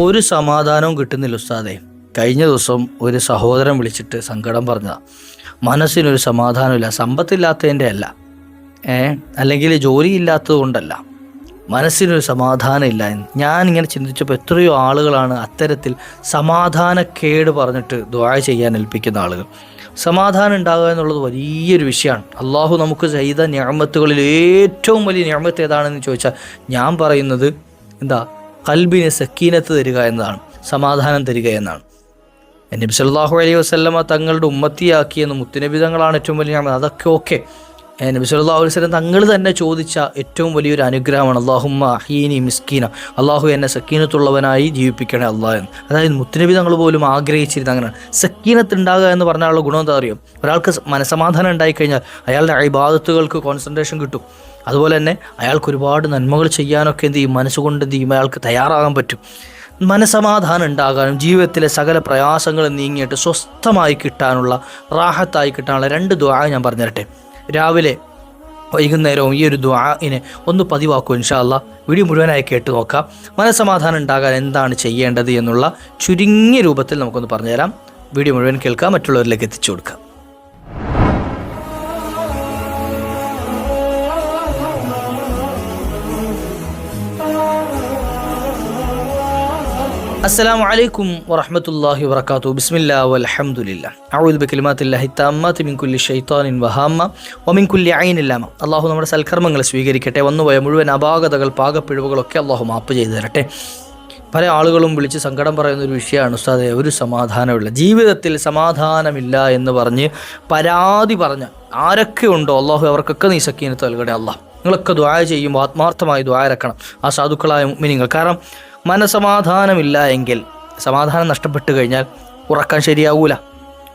ഒരു സമാധാനവും കിട്ടുന്നില്ല ഉസ്താദേ. കഴിഞ്ഞ ദിവസം ഒരു സഹോദരൻ വിളിച്ചിട്ട് സങ്കടം പറഞ്ഞതാണ്. മനസ്സിനൊരു സമാധാനമില്ല, സമ്പത്തില്ലാത്തതിൻ്റെ അല്ല, അല്ലെങ്കിൽ ജോലി ഇല്ലാത്തത് കൊണ്ടല്ല, മനസ്സിനൊരു സമാധാനം ഇല്ല എന്ന്. ഞാനിങ്ങനെ ചിന്തിച്ചപ്പോൾ എത്രയോ ആളുകളാണ് അത്തരത്തിൽ സമാധാനക്കേട് പറഞ്ഞിട്ട് ദുആ ചെയ്യാൻ ഏൽപ്പിക്കുന്ന ആളുകൾ. സമാധാനം ഉണ്ടാകുക എന്നുള്ളത് വലിയൊരു വിഷയമാണ്. അള്ളാഹു നമുക്ക് ചെയ്ത നിഅമത്തുകളിൽ ഏറ്റവും വലിയ നിഅമത്ത് ഏതാണെന്ന് ചോദിച്ചാൽ ഞാൻ പറയുന്നത് എന്താ, ഖൽബിന് സക്കീനത്ത് തരിക എന്നതാണ്, സമാധാനം തരിക എന്നാണ്. നബി സല്ലല്ലാഹു അലൈഹി വസല്ലമ തങ്ങളുടെ ഉമ്മത്തിയാക്കിയെന്ന് മുത്തുനബി തങ്ങളാണ് ഏറ്റവും വലിയ നിഅമത്ത്. അതൊക്കെ ഓക്കെ, നബി സല്ലല്ലാഹു അലൈഹി വസല്ലം തങ്ങൾ തന്നെ ചോദിച്ച ഏറ്റവും വലിയൊരു അനുഗ്രഹമാണ് അല്ലാഹുമ്മ അഹീനി മിസ്കീന, അള്ളാഹു എന്നെ സക്കീനത്തുള്ളവനായി ജീവിപ്പിക്കണേ അള്ളാഹ് എന്ന്. അതായത് മുത്തുനബി തങ്ങൾ പോലും ആഗ്രഹിച്ചിരുന്നത് അങ്ങനെയാണ്. സക്കീനത്ത് ഉണ്ടാകുക എന്ന് പറഞ്ഞാലുള്ള ഗുണം എന്താ അറിയും? ഒരാൾക്ക് മനസമാധാനം ഉണ്ടായിക്കഴിഞ്ഞാൽ അയാളുടെ ഇബാദത്തുകൾക്ക് കോൺസെൻട്രേഷൻ കിട്ടും. അതുപോലെ തന്നെ അയാൾക്ക് ഒരുപാട് നന്മകൾ ചെയ്യാനൊക്കെ എന്ത് ചെയ്യും, മനസ്സുകൊണ്ട് എന്ത് ചെയ്യും, അയാൾക്ക് തയ്യാറാകാൻ പറ്റും. മനസമാധാനം ഉണ്ടാകാനും ജീവിതത്തിലെ സകല പ്രയാസങ്ങൾ നീങ്ങിയിട്ട് സ്വസ്ഥമായി കിട്ടാനുള്ള, റാഹത്തായി കിട്ടാനുള്ള രണ്ട് ദുആ ഞാൻ പറഞ്ഞു തരട്ടെ. രാവിലെ വൈകുന്നേരവും ഈ ഒരു ദുആഇനെ ഒന്ന് പതിവാക്കും ഇൻഷാ അല്ലാഹ്. വീഡിയോ മുഴുവനായി കേട്ട് നോക്കാം. മനസമാധാനം ഉണ്ടാകാൻ എന്താണ് ചെയ്യേണ്ടത് എന്നുള്ള ചുരുങ്ങിയ രൂപത്തിൽ നമുക്കൊന്ന് പറഞ്ഞുതരാം. വീഡിയോ മുഴുവൻ കേൾക്കാം, മറ്റുള്ളവരിലേക്ക് എത്തിച്ചു കൊടുക്കാം. അസ്സലാമു അലൈക്കും വറഹ്മത്തുള്ളാഹി വബറകാതുഹു. ബിസ്മില്ലാഹി വൽഹംദുലില്ലാഹ്. അഊദു ബികലിമാത്തില്ലാഹി തമ്മാത്തി മിൻ കുല്ലി ശൈത്താനിൻ വഹാമ്മ വമിൻ കുല്ലി ഐനിൻ ലാമ. അല്ലാഹു നമ്മുടെ സൽക്കർമ്മങ്ങൾ സ്വീകരിക്കട്ടെ. വന്നുപോയ മുഴുവൻ അപാകതകൾ, പാകപ്പിഴവുകളൊക്കെ അല്ലാഹു മാപ്പ് ചെയ്തു തരട്ടെ. പല ആളുകളും വിളിച്ച് സങ്കടം പറയുന്ന ഒരു വിഷയമാണ് ഉസ്താദേ, ഒരു സമാധാനമില്ല, ജീവിതത്തിൽ സമാധാനമില്ല എന്ന് പറഞ്ഞ് പരാതി പറഞ്ഞ ആരൊക്കെ ഉണ്ടോ അല്ലാഹു അവർക്കൊക്കെ നീ സക്കീനത്ത് നൽകണേ അല്ലാഹ്. നിങ്ങളൊക്കെ ദുആ ചെയ്യുമ്പോൾ ആത്മാർത്ഥമായി ദുആ ഇറക്കണം ആ സാധുക്കളായ മുഅ്മിനീങ്ങൾ. കാരണം മനസമാധാനമില്ല എങ്കിൽ, സമാധാനം നഷ്ടപ്പെട്ട് കഴിഞ്ഞാൽ ഉറക്കം ശരിയാകൂല,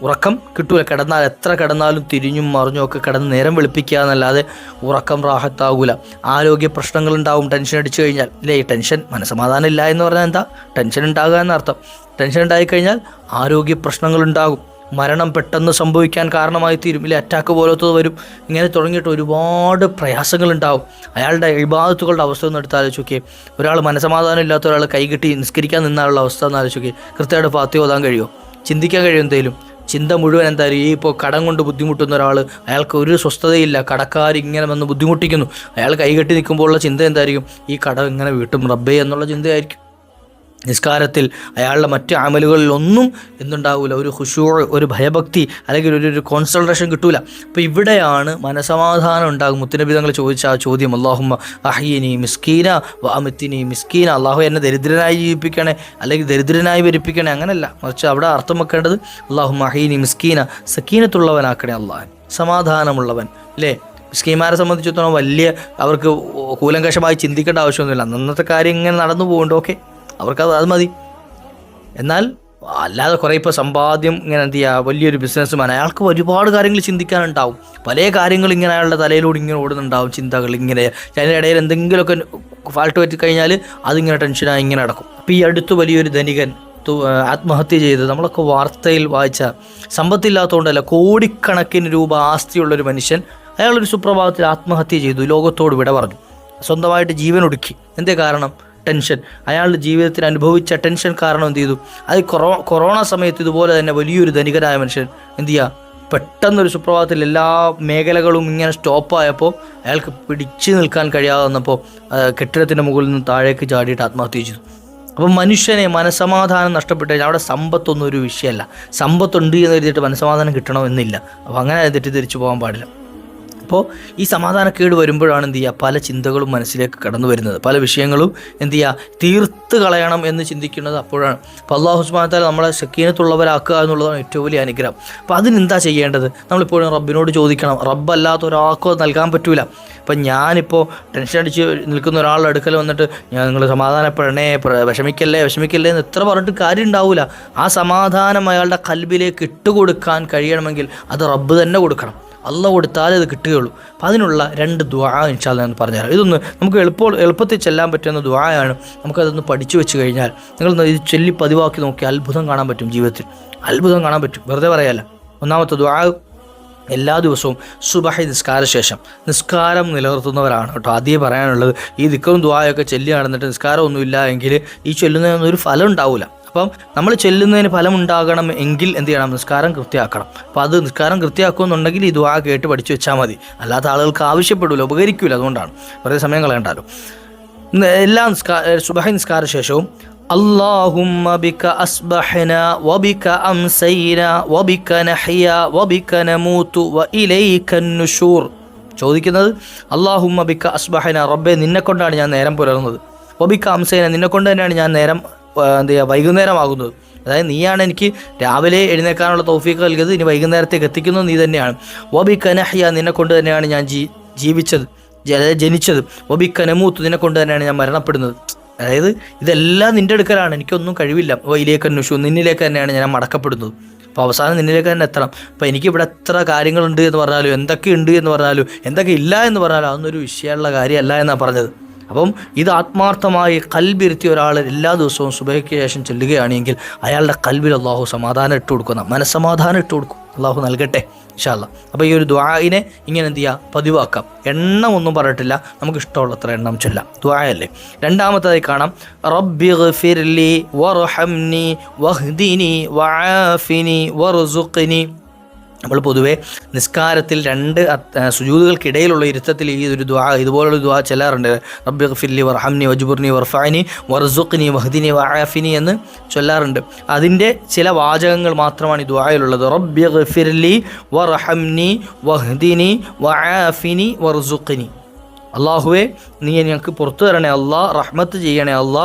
ഉറക്കം കിട്ടൂല. കിടന്നാൽ എത്ര കിടന്നാലും തിരിഞ്ഞും മറിഞ്ഞും ഒക്കെ കിടന്ന് നേരം വെളുപ്പിക്കുക എന്നല്ലാതെ ഉറക്കം റാഹത്താകൂല. ആരോഗ്യ പ്രശ്നങ്ങളുണ്ടാവും ടെൻഷൻ അടിച്ചു കഴിഞ്ഞാൽ. ഇല്ലേ, ഈ ടെൻഷൻ, മനസമാധാനം ഇല്ല എന്ന് പറഞ്ഞാൽ എന്താ, ടെൻഷൻ ഉണ്ടാകുക എന്നർത്ഥം. ടെൻഷൻ ഉണ്ടായിക്കഴിഞ്ഞാൽ ആരോഗ്യ പ്രശ്നങ്ങളുണ്ടാകും, മരണം പെട്ടെന്ന് സംഭവിക്കാൻ കാരണമായി തീരും, ഇല്ല അറ്റാക്ക് പോലത്തത് വരും. ഇങ്ങനെ തുടങ്ങിയിട്ട് ഒരുപാട് പ്രയാസങ്ങളുണ്ടാവും. അയാളുടെ ഇബാദത്തുകളുടെ അവസ്ഥ ഒന്ന് എടുത്ത് ആലോചിക്കുക. ഒരാൾ മനസമാധാനം ഇല്ലാത്ത ഒരാൾ കൈകെട്ടി നിസ്കരിക്കാൻ നിന്നാലുള്ള അവസ്ഥ ഒന്ന് ആലോചിക്കുക. കൃത്യമായിട്ട് ഫാത്തിഹ ഓതാൻ കഴിയുമോ? ചിന്തിക്കാൻ കഴിയും? എന്തെങ്കിലും ചിന്ത മുഴുവൻ എന്തായാലും ഈ ഇപ്പോൾ കടം കൊണ്ട് ബുദ്ധിമുട്ടുന്ന ഒരാൾ, അയാൾക്ക് ഒരു സ്വസ്ഥതയില്ല, കടക്കാർ ഇങ്ങനെ വന്ന് ബുദ്ധിമുട്ടിക്കുന്നു, അയാൾ കൈകെട്ടി നിൽക്കുമ്പോഴുള്ള ചിന്ത എന്തായിരിക്കും? ഈ കടം ഇങ്ങനെ വീട്ടും റബ്ബേ എന്നുള്ള ചിന്തയായിരിക്കും. നിസ്കാരത്തിൽ അയാളുടെ മറ്റ് അമലുകളിലൊന്നും എന്തുണ്ടാവില്ല, ഒരു ഖുശൂ, ഒരു ഭയഭക്തി അല്ലെങ്കിൽ ഒരു കോൺസെൻട്രേഷൻ കിട്ടൂല. അപ്പോൾ ഇവിടെയാണ് മനസമാധാനം ഉണ്ടാകും. മുത്തുനബി തങ്ങൾ ചോദിച്ച ആ ചോദ്യം, അല്ലാഹുമ്മ അഹ്യിനി മിസ്കീന വ അമിത്തിനി മിസ്കീന, അള്ളാഹു എന്നെ ദരിദ്രനായി ജീവിപ്പിക്കണേ അല്ലെങ്കിൽ ദരിദ്രനായി വരിപ്പിക്കണേ, അങ്ങനല്ല, മറിച്ച് അവിടെ അർത്ഥം വെക്കേണ്ടത് അല്ലാഹുമ്മ അഹ്യിനി മിസ്കീന, സക്കീനത്തുള്ളവനാക്കണേ അള്ളാഹ്, സമാധാനമുള്ളവൻ. അല്ലേ, മിസ്കീന്മാരെ സംബന്ധിച്ചിടത്തോളം വലിയ അവർക്ക് കൂലങ്കഷമായി ചിന്തിക്കേണ്ട ആവശ്യമൊന്നുമില്ല. അന്നത്തെ കാര്യം ഇങ്ങനെ നടന്നു പോകുന്നുണ്ട്, ഓക്കെ, അവർക്കത് മതി. എന്നാൽ അല്ലാതെ കുറേ ഇപ്പോൾ സമ്പാദ്യം ഇങ്ങനെ എന്ത് ചെയ്യുക, വലിയൊരു ബിസിനസ്സുമാൻ, അയാൾക്ക് ഒരുപാട് കാര്യങ്ങൾ ചിന്തിക്കാനുണ്ടാവും. പല കാര്യങ്ങൾ ഇങ്ങനെ അയാളുടെ തലയിലൂടെ ഇങ്ങനെ ഓടുന്നുണ്ടാവും, ചിന്തകൾ ഇങ്ങനെ. അതിനിടയിൽ എന്തെങ്കിലുമൊക്കെ ഫാൾട്ട് പറ്റി കഴിഞ്ഞാൽ അതിങ്ങനെ ടെൻഷനായി ഇങ്ങനെ നടക്കും. അപ്പോൾ ഈ അടുത്ത് വലിയൊരു ധനികൻ ആത്മഹത്യ ചെയ്ത് നമ്മളൊക്കെ വാർത്തയിൽ വായിച്ച, സമ്പത്തില്ലാത്തതുകൊണ്ടല്ല, കോടിക്കണക്കിന് രൂപ ആസ്തിയുള്ളൊരു മനുഷ്യൻ, അയാളൊരു സുപ്രഭാതത്തിൽ ആത്മഹത്യ ചെയ്തു, ലോകത്തോട് വിട പറഞ്ഞു, സ്വന്തമായിട്ട് ജീവൻ ഒടുക്കി. എന്തേ കാരണം? ടെൻഷൻ. അയാളുടെ ജീവിതത്തിൽ അനുഭവിച്ച ടെൻഷൻ കാരണം എന്ത് ചെയ്തു? അത് കൊറോണ സമയത്ത് ഇതുപോലെ തന്നെ വലിയൊരു ധനികനായ മനുഷ്യൻ എന്ത് ചെയ്യുക, പെട്ടെന്നൊരു സുപ്രഭാതത്തിൽ എല്ലാ മേഖലകളും ഇങ്ങനെ സ്റ്റോപ്പായപ്പോൾ അയാൾക്ക് പിടിച്ചു നിൽക്കാൻ കഴിയാതെ വന്നപ്പോൾ കെട്ടിടത്തിൻ്റെ മുകളിൽ നിന്ന് താഴേക്ക് ചാടിയിട്ട് ആത്മഹത്യ ചെയ്തു. അപ്പം മനുഷ്യനെ മനസമാധാനം നഷ്ടപ്പെട്ട് കഴിഞ്ഞാൽ അവിടെ സമ്പത്തൊന്നും ഒരു വിഷയമല്ല. സമ്പത്തുണ്ട് എന്ന് കരുതിയിട്ട് മനസമാധാനം കിട്ടണമെന്നില്ല. അപ്പോൾ അങ്ങനെ തെറ്റിദ്ധരിച്ചു പോകാൻ പാടില്ല. അപ്പോൾ ഈ സമാധാനക്കേട് വരുമ്പോഴാണ് എന്ത് ചെയ്യുക, പല ചിന്തകളും മനസ്സിലേക്ക് കടന്നു വരുന്നത്, പല വിഷയങ്ങളും എന്ത് ചെയ്യുക, തീർത്ത് കളയണം എന്ന് ചിന്തിക്കുന്നത് അപ്പോഴാണ്. അപ്പോൾ അല്ലാഹു സുബ്ഹാനഹു വ തആല നമ്മളെ സക്കീനത്തുള്ളവരാക്കുക എന്നുള്ളതാണ് ഏറ്റവും വലിയ അനുഗ്രഹം. അപ്പോൾ അതിനെന്താ ചെയ്യേണ്ടത്? നമ്മളിപ്പോഴും റബ്ബിനോട് ചോദിക്കണം. റബ്ബല്ലാത്ത ഒരാൾക്കോ നൽകാൻ പറ്റൂല. ഇപ്പം ഞാനിപ്പോൾ ടെൻഷൻ അടിച്ച് നിൽക്കുന്ന ഒരാളുടെ അടുക്കൽ വന്നിട്ട് നിങ്ങൾ സമാധാനപ്പെടണേ, വിഷമിക്കല്ലേ എന്ന് എത്ര പറഞ്ഞിട്ട് കാര്യം ഉണ്ടാവില്ല. ആ സമാധാനം അയാളുടെ ഖൽബിലേക്ക് ഇട്ടുകൊടുക്കാൻ കഴിയണമെങ്കിൽ അത് റബ്ബ് തന്നെ കൊടുക്കണം. അള്ളാഹ് കൊടുത്താലേ അത് കിട്ടുകയുള്ളൂ. അപ്പോൾ അതിനുള്ള രണ്ട് ദുആ ഇൻഷാ അല്ലാഹ് ഞാൻ പറഞ്ഞുതരാം. ഇതൊന്ന് നമുക്ക് എളുപ്പത്തിൽ ചെല്ലാൻ പറ്റുന്ന ദുആയാണ്. നമുക്കതൊന്ന് പഠിച്ചു വെച്ച് കഴിഞ്ഞാൽ, നിങ്ങൾ ഇത് ചൊല്ലി പതിവാക്കി നോക്കി അത്ഭുതം കാണാൻ പറ്റും. ജീവിതത്തിൽ അത്ഭുതം കാണാൻ പറ്റും, വെറുതെ പറയാല്ല. ഒന്നാമത്തെ ദുആ, എല്ലാ ദിവസവും സുബഹി നിസ്കാര ശേഷം നിസ്കാരം നിലനിർത്തുന്നവരാണ് കേട്ടോ ആദ്യം പറയാനുള്ളത്. ഈ ദിക്റും ദുആയൊക്കെ ചൊല്ലി നടന്നിട്ട് നിസ്കാരമൊന്നുമില്ല എങ്കിൽ ഈ ചൊല്ലുന്നതിനൊരു ഫലം ഉണ്ടാവില്ല. അപ്പം നമ്മൾ ചെല്ലുന്നതിന് ഫലം ഉണ്ടാകണം എങ്കിൽ എന്ത് ചെയ്യണം? നിസ്കാരം കൃത്യമാക്കണം. അപ്പോൾ അത് നിസ്കാരം കൃത്യമാക്കുമെന്നുണ്ടെങ്കിൽ ഈ ദുആ കേട്ട് പഠിച്ചു വെച്ചാൽ മതി. അല്ലാത്ത ആളുകൾക്ക് ആവശ്യപ്പെടില്ല, ഉപകരിക്കില്ല. അതുകൊണ്ടാണ് വെറുതെ സമയം കളയണ്ടല്ലോ. എല്ലാ സുബഹി നിസ്കാര ശേഷവും അല്ലാഹുമ്മ ബിക അസ്ബഹ്നാ വബിക അംസൈനാ വബിക നഹ്യാ വബിക നമൂതു വഇലൈകൻ നുശൂർ. ചോദിക്കുന്നത് അല്ലാഹുമ്മ ബിക അസ്ബഹ്നാ, റബ്ബേ നിന്നെ കൊണ്ടാണ് ഞാൻ നേരം പുലർന്നത്. വബിക അംസൈനാ, നിന്നെ കൊണ്ട് തന്നെയാണ് ഞാൻ നേരം വൈകുന്നേരമാകുന്നത്. അതായത് നീയാണ് എനിക്ക് രാവിലെ എഴുന്നേൽക്കാനുള്ള തൗഫീഖ് നൽകിയത്, ഇനി വൈകുന്നേരത്തേക്ക് എത്തിക്കുന്നത് നീ തന്നെയാണ്. വബിക നഹ്യാ, നിന്നെ കൊണ്ട് തന്നെയാണ് ഞാൻ ജനിച്ചത്. വബിക നമൂത്ത്, നിന്നെ കൊണ്ട് തന്നെയാണ് ഞാൻ മരണപ്പെടുന്നത്. അതായത് ഇതെല്ലാം നിൻ്റെ അടുക്കലാണ്, എനിക്കൊന്നും കഴിവില്ല. വയിലേക്കൻ നുശൂർ, നിന്നിലേക്ക് തന്നെയാണ് ഞാൻ മടക്കപ്പെടുന്നത്. അപ്പോൾ അവസാനം നിന്നിലേക്ക് തന്നെ എത്തണം. അപ്പോൾ എനിക്കിവിടെ എത്ര കാര്യങ്ങളുണ്ട് എന്ന് പറഞ്ഞാലും, എന്തൊക്കെ ഉണ്ട് എന്ന് പറഞ്ഞാലും, എന്തൊക്കെ ഇല്ല എന്ന് പറഞ്ഞാലും അതൊന്നൊരു വിഷയമുള്ള കാര്യമല്ല എന്നാണ് പറഞ്ഞത്. അപ്പം ഇത് ആത്മാർത്ഥമായി കൽബിരുത്തിയ ഒരാൾ എല്ലാ ദിവസവും സുബഹിക്ക് ശേഷം ചെല്ലുകയാണെങ്കിൽ അയാളുടെ കൽബിൽ അള്ളാഹു സമാധാനം ഇട്ട് കൊടുക്കുന്ന മനസ്സമാധാനം ഇട്ട് കൊടുക്കും. അള്ളാഹു നൽകട്ടെ ഇൻഷാ അല്ലാഹ്. അപ്പോൾ ഈ ഒരു ദുആഇനെ ഇങ്ങനെ എന്ത് ചെയ്യുക? പതിവാക്കാം. എണ്ണം ഒന്നും പറഞ്ഞിട്ടില്ല, നമുക്ക് ഇഷ്ടമുള്ളത്ര എണ്ണം ചൊല്ലാം. ദുആയല്ലേ. രണ്ടാമത്തേതായി കാണാം റബ്ബിഗ്ഫിർലി വർഹംനി വഹ്ദിനി വആഫിനി വർസുഖ്നി. നമ്മൾ പൊതുവേ നിസ്കാരത്തിൽ രണ്ട് സുജൂദുകൾക്കിടയിലുള്ള ഇരുത്തത്തിൽ ഈ ഒരു ദുആ, ഇതുപോലുള്ള ദുആ ചെല്ലാറുണ്ട്. റബ്ബിഗ്ഫിർലി വർഹംനി വജ്ബുർനി വർഫഅനി വർസുഖ്നി വഹ്ദിനി വആഫിനി എന്ന് ചൊല്ലാറുണ്ട്. അതിൻ്റെ ചില വാചകങ്ങൾ മാത്രമാണ് ഈ ദുആയിലുള്ളത്. റബ്ബിഗ്ഫിർലി വർഹംനി വഹ്ദിനി വആഫിനി വർസുഖ്നി. അള്ളാഹുവേ നീ ഞങ്ങൾക്ക് പുറത്തു തരണേ അല്ലാ, റഹ്മത്ത് ചെയ്യണേ അല്ലാ,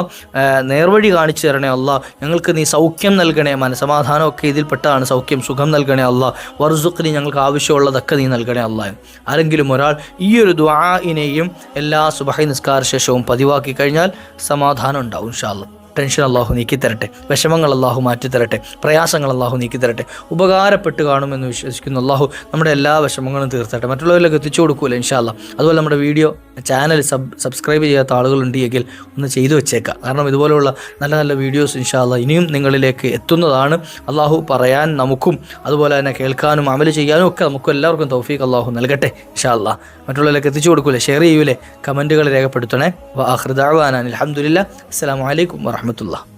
നേർവഴി കാണിച്ചു തരണേ അല്ലാ, ഞങ്ങൾക്ക് നീ സൗഖ്യം നൽകണേ, മനസമാധാനമൊക്കെ ഇതിൽപ്പെട്ടതാണ് സൗഖ്യം, സുഖം നൽകണേ അല്ലാ, വർസുഖ്നി ഞങ്ങൾക്ക് ആവശ്യമുള്ളതൊക്കെ നീ നൽകണേ അല്ലാ. ആരെങ്കിലും ഒരാൾ ഈ ഒരു ദുആഇനെയും എല്ലാ സുബഹി നിസ്കാര ശേഷവും പതിവാക്കി കഴിഞ്ഞാൽ സമാധാനം ഉണ്ടാവും ഇൻഷാ അല്ലാഹ്. ടെൻഷൻ അള്ളാഹു നീക്കി തരട്ടെ, വിഷമങ്ങൾ അള്ളാഹു മാറ്റി തരട്ടെ, പ്രയാസങ്ങൾ അള്ളാഹു നീക്കി തരട്ടെ. ഉപകാരപ്പെട്ട് കാണുമെന്ന് വിശ്വസിക്കുന്നു. അള്ളാഹു നമ്മുടെ എല്ലാ വിഷമങ്ങളും തീർത്തട്ടെ. മറ്റുള്ളവരിലേക്ക് എത്തിച്ചു കൊടുക്കൂല ഇൻഷാ അല്ലാഹ്. അതുപോലെ നമ്മുടെ വീഡിയോ ചാനൽ സബ്സ്ക്രൈബ് ചെയ്യാത്ത ആളുകളുണ്ടെങ്കിൽ ഒന്ന് ചെയ്തു വെച്ചേക്കാം. കാരണം ഇതുപോലെയുള്ള നല്ല നല്ല വീഡിയോസ് ഇൻഷാ അല്ലാഹ് ഇനിയും നിങ്ങളിലേക്ക് എത്തുന്നതാണ്. അള്ളാഹു പറയാൻ നമുക്കും അതുപോലെ തന്നെ കേൾക്കാനും അമല് ചെയ്യാനും ഒക്കെ നമുക്കും എല്ലാവർക്കും തൗഫീഖ് അള്ളാഹു നൽകട്ടെ ഇൻഷാ അല്ലാഹ്. മറ്റുള്ളവരിലേക്ക് എത്തിച്ചു കൊടുക്കൂലേ, ഷെയർ ചെയ്യൂലേ, കമൻറ്റുകൾ രേഖപ്പെടുത്തണേ. വആഖിറു ദഅ്വാനാ അൽഹംദുലില്ലാഹ്. അസ്സലാമു അലൈക്കും വറഹ്മത്തുള്ളാഹി.